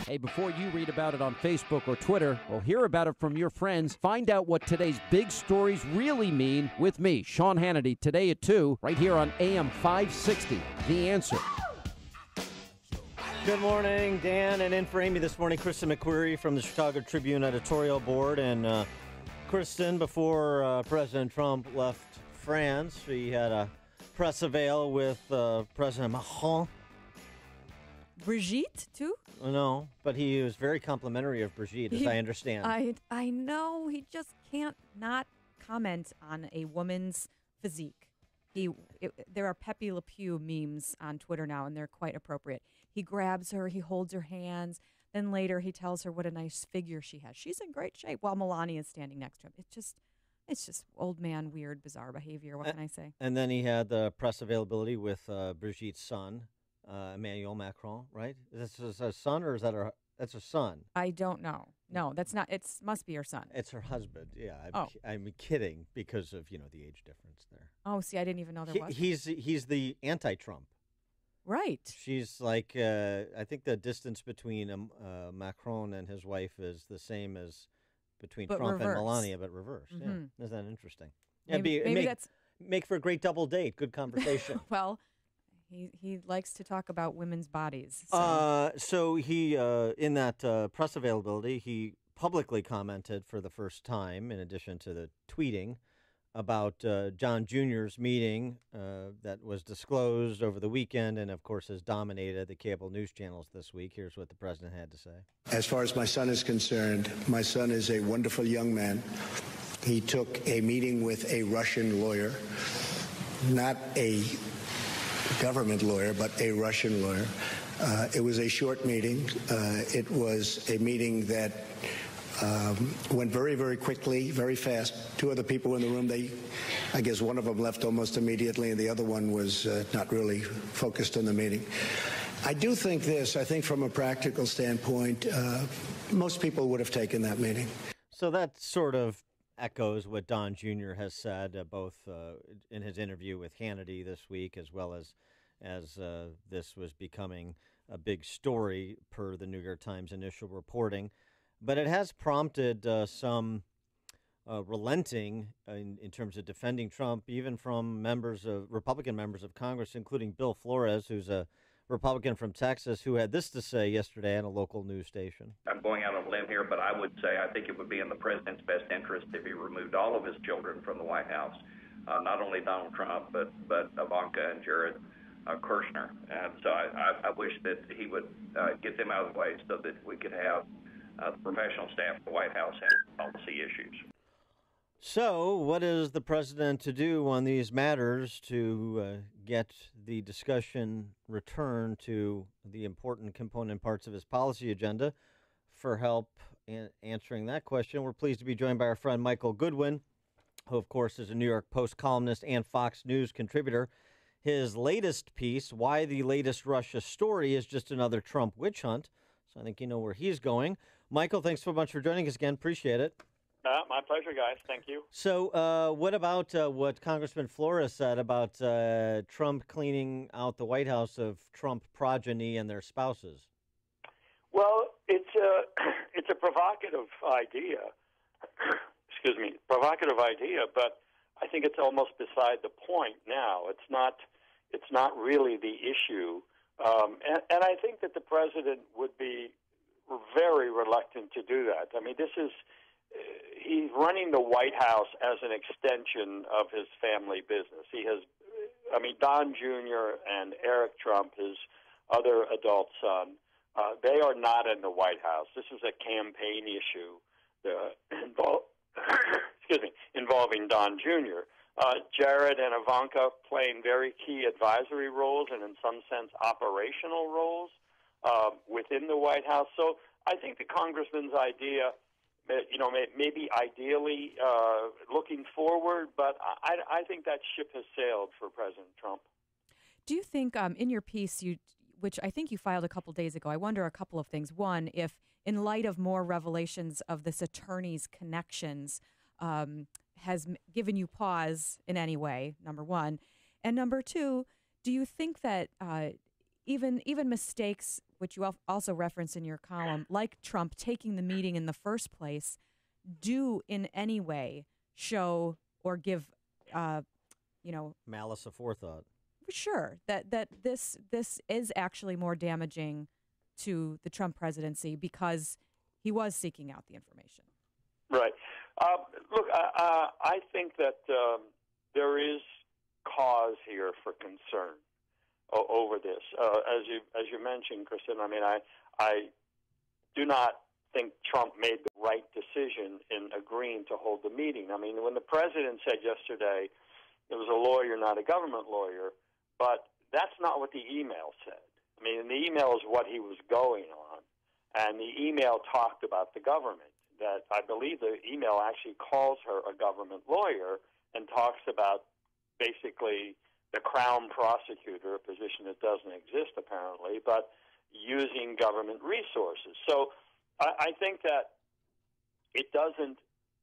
Hey, before you read about it on Facebook or Twitter, or hear about it from your friends, find out what today's big stories really mean with me, Sean Hannity, today at 2, right here on AM 560. The Answer. Good morning, Dan. And in for Amy this morning, Kristen McQuarrie from the Chicago Tribune editorial board. And Kristen, before President Trump left France, he had a press avail with President Macron. Brigitte, too? No, but he was very complimentary of Brigitte, as I understand. I know. He just can't not comment on a woman's physique. There are Pepe Le Pew memes on Twitter now, and they're quite appropriate. He grabs her, he holds her hands, then later he tells her what a nice figure she has. She's in great shape while Melania is standing next to him. It's just old man, weird, bizarre behavior. What can I say? And then he had the press availability with Brigitte's son, Emmanuel Macron, right? Is this a son or is that that's a son? I don't know. No, that's not. It must be her son. It's her husband. Yeah, I'm kidding because of the age difference there. Oh, see, I didn't even know there was. He's the anti-Trump. Right. She's like I think the distance between Macron and his wife is the same as between Trump and Melania, but reversed. Mm-hmm. Yeah, isn't that interesting? Maybe that's make for a great double date. Good conversation. Well. He likes to talk about women's bodies. So he, in that press availability, he publicly commented for the first time, in addition to the tweeting, about John Jr.'s meeting that was disclosed over the weekend and, of course, has dominated the cable news channels this week. Here's what the president had to say. As far as my son is concerned, my son is a wonderful young man. He took a meeting with a Russian lawyer, not a government lawyer, but a Russian lawyer. It was a short meeting. It was a meeting that went very, very quickly, very fast. Two other people in the room, I guess one of them left almost immediately, and the other one was not really focused on the meeting. I do think I think from a practical standpoint, most people would have taken that meeting. So that sort of echoes what Don Jr. has said, both in his interview with Hannity this week, as well as this was becoming a big story per the New York Times initial reporting. But it has prompted some relenting in terms of defending Trump, even from Republican members of Congress, including Bill Flores, who's a Republican from Texas, who had this to say yesterday on a local news station. I'm going out on a limb here, but I would say I think it would be in the president's best interest if he removed all of his children from the White House, not only Donald Trump, but Ivanka and Jared Kushner. And so I wish that he would get them out of the way so that we could have the professional staff at the White House handle policy issues. So what is the president to do on these matters to get the discussion returned to the important component parts of his policy agenda? For help in answering that question, we're pleased to be joined by our friend Michael Goodwin, who, of course, is a New York Post columnist and Fox News contributor. His latest piece, Why the Latest Russia Story is Just Another Trump Witch Hunt. So I think you know where he's going. Michael, thanks so much for joining us again. Appreciate it. My pleasure, guys. Thank you. So what about what Congressman Flores said about Trump cleaning out the White House of Trump progeny and their spouses? Well, it's a provocative idea. Excuse me, provocative idea, but I think it's almost beside the point now. It's not really the issue, and I think that the president would be very reluctant to do that. I mean, he's running the White House as an extension of his family business. Don Jr. and Eric Trump, his other adult son, they are not in the White House. This is a campaign issue involving Don Jr. Jared and Ivanka playing very key advisory roles and in some sense operational roles within the White House. So I think the congressman's idea, maybe ideally looking forward, but I think that ship has sailed for President Trump. Do you think in your piece, which I think you filed a couple days ago, I wonder a couple of things. One, if in light of more revelations of this attorney's connections has given you pause in any way, number one. And number two, do you think that even mistakes, which you also reference in your column, like Trump taking the meeting in the first place, do in any way show or give, malice aforethought. Sure, that this is actually more damaging to the Trump presidency because he was seeking out the information. Right. Look, I think that there is cause here for concern over this. As you mentioned, Kristen, I mean, I do not think Trump made the right decision in agreeing to hold the meeting. I mean, when the president said yesterday it was a lawyer, not a government lawyer, but that's not what the email said. I mean, the email is what he was going on, and the email talked about the government. That I believe the email actually calls her a government lawyer and talks about basically the Crown prosecutor, a position that doesn't exist apparently, but using government resources. So I think that it doesn't.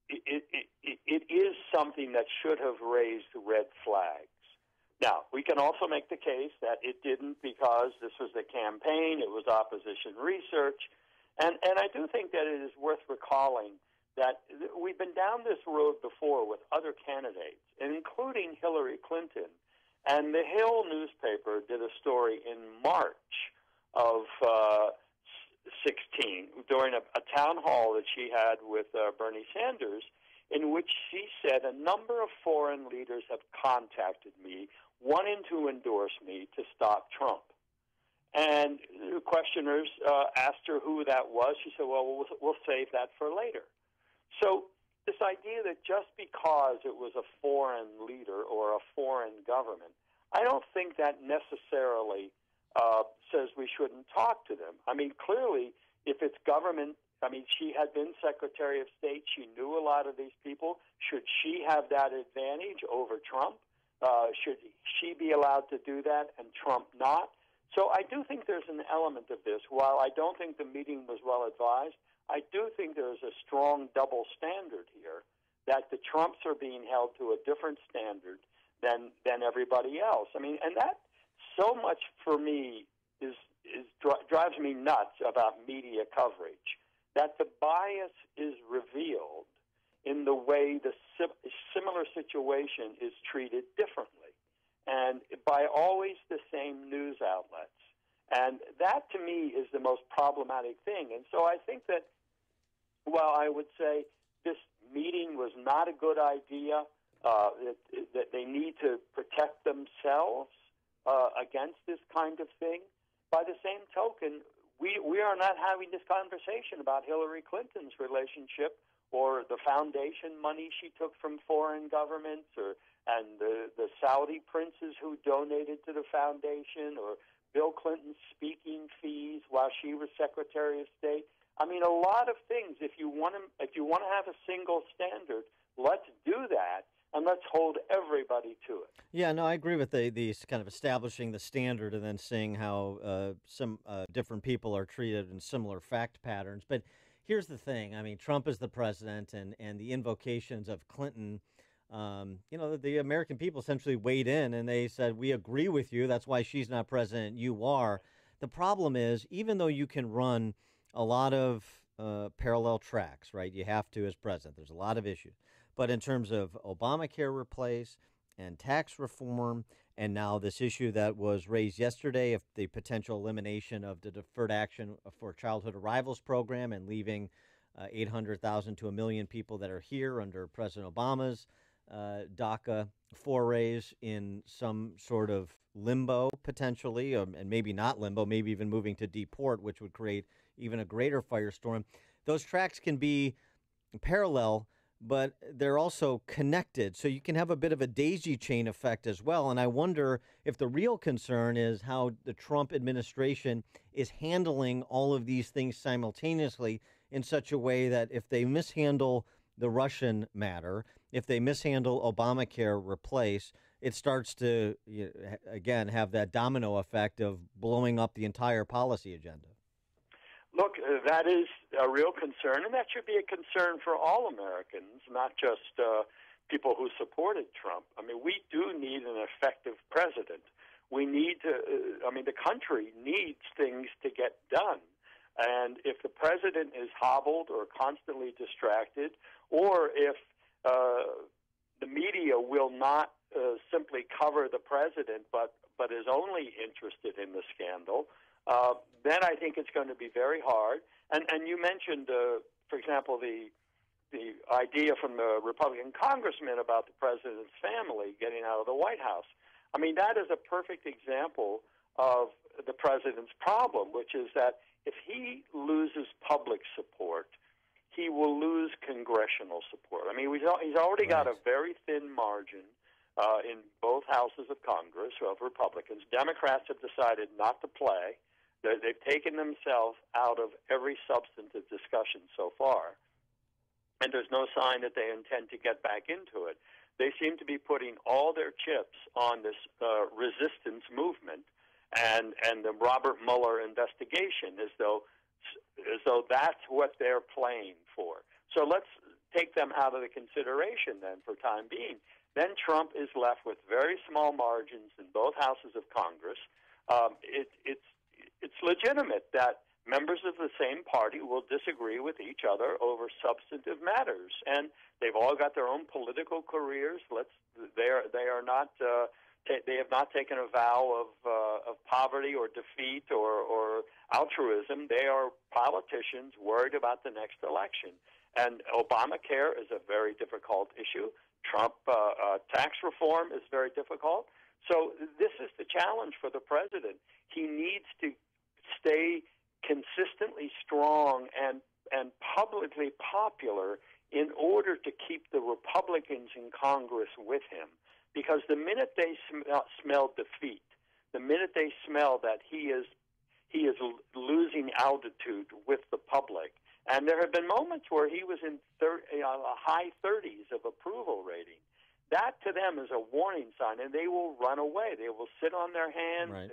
It is something that should have raised red flags. Now, we can also make the case that it didn't because this was the campaign, it was opposition research, and I do think that it is worth recalling that we've been down this road before with other candidates, including Hillary Clinton. And the Hill newspaper did a story in March of 16 during a town hall that she had with Bernie Sanders, in which she said a number of foreign leaders have contacted me wanting to endorse me to stop Trump. And the questioners asked her who that was. She said, well, we'll save that for later. So this idea that just because it was a foreign leader or a foreign government, I don't think that necessarily says we shouldn't talk to them. I mean, clearly, if it's government, I mean, she had been Secretary of State. She knew a lot of these people. Should she have that advantage over Trump? Should she be allowed to do that and Trump not? So I do think there's an element of this. While I don't think the meeting was well advised, I do think there is a strong double standard here, that the Trumps are being held to a different standard than everybody else. I mean, and that so much for me drives me nuts about media coverage, that the bias is revealed in the way the similar situation is treated differently, and by always the same news outlets. And that, to me, is the most problematic thing. And so I think that while I would say this meeting was not a good idea, that they need to protect themselves against this kind of thing, by the same token, we are not having this conversation about Hillary Clinton's relationship or the foundation money she took from foreign governments, and the Saudi princes who donated to the foundation, or Bill Clinton's speaking fees while she was Secretary of State. I mean, a lot of things. If you want to have a single standard, let's do that, and let's hold everybody to it. Yeah, no, I agree with the kind of establishing the standard and then seeing how some different people are treated in similar fact patterns. But here's the thing. I mean, Trump is the president, and the invocations of Clinton, the American people essentially weighed in, and they said, we agree with you. That's why she's not president. You are. The problem is, even though you can run a lot of parallel tracks, right? You have to as president. There's a lot of issues. But in terms of Obamacare replace and tax reform, and now this issue that was raised yesterday of the potential elimination of the Deferred Action for Childhood Arrivals program and leaving 800,000 to 1 million people that are here under President Obama's DACA forays in some sort of limbo potentially, and maybe not limbo, maybe even moving to deport, which would create even a greater firestorm. Those tracks can be parallel, but they're also connected. So you can have a bit of a daisy chain effect as well. And I wonder if the real concern is how the Trump administration is handling all of these things simultaneously in such a way that if they mishandle the Russian matter, if they mishandle Obamacare replace, it starts to, again, have that domino effect of blowing up the entire policy agenda. Look, that is a real concern, and that should be a concern for all Americans, not just people who supported Trump. I mean, we do need an effective president. We need to, the country needs things to get done. And if the president is hobbled or constantly distracted, or if the media will not simply cover the president, but is only interested in the scandal, then I think it's going to be very hard. And you mentioned, for example, the idea from the Republican congressman about the president's family getting out of the White House. I mean, that is a perfect example of the president's problem, which is that if he loses public support, he will lose congressional support. I mean, he's already got a very thin margin in both houses of Congress of Republicans. Democrats have decided not to play. They've taken themselves out of every substantive discussion so far. And there's no sign that they intend to get back into it. They seem to be putting all their chips on this resistance movement and the Robert Mueller investigation as though that's what they're playing for. So let's take them out of the consideration then for time being. Then Trump is left with very small margins in both houses of Congress. It's legitimate that members of the same party will disagree with each other over substantive matters, and they've all got their own political careers. They have not taken a vow of poverty or defeat or altruism. They are politicians worried about the next election, and Obamacare is a very difficult issue. Trump tax reform is very difficult. So this is the challenge for the president. He needs to stay consistently strong and publicly popular in order to keep the Republicans in Congress with him. Because the minute they smell defeat, the minute they smell that he is losing altitude with the public, and there have been moments where he was in high 30s of approval rating, that to them is a warning sign, and they will run away. They will sit on their hands. Right.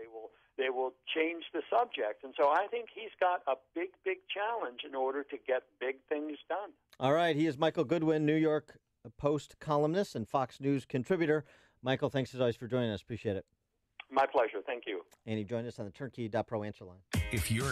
They will change the subject. And so I think he's got a big, big challenge in order to get big things done. All right. He is Michael Goodwin, New York Post columnist and Fox News contributor. Michael, thanks as always for joining us. Appreciate it. My pleasure. Thank you. And he joined us on the Turnkey.Pro answer line. If you're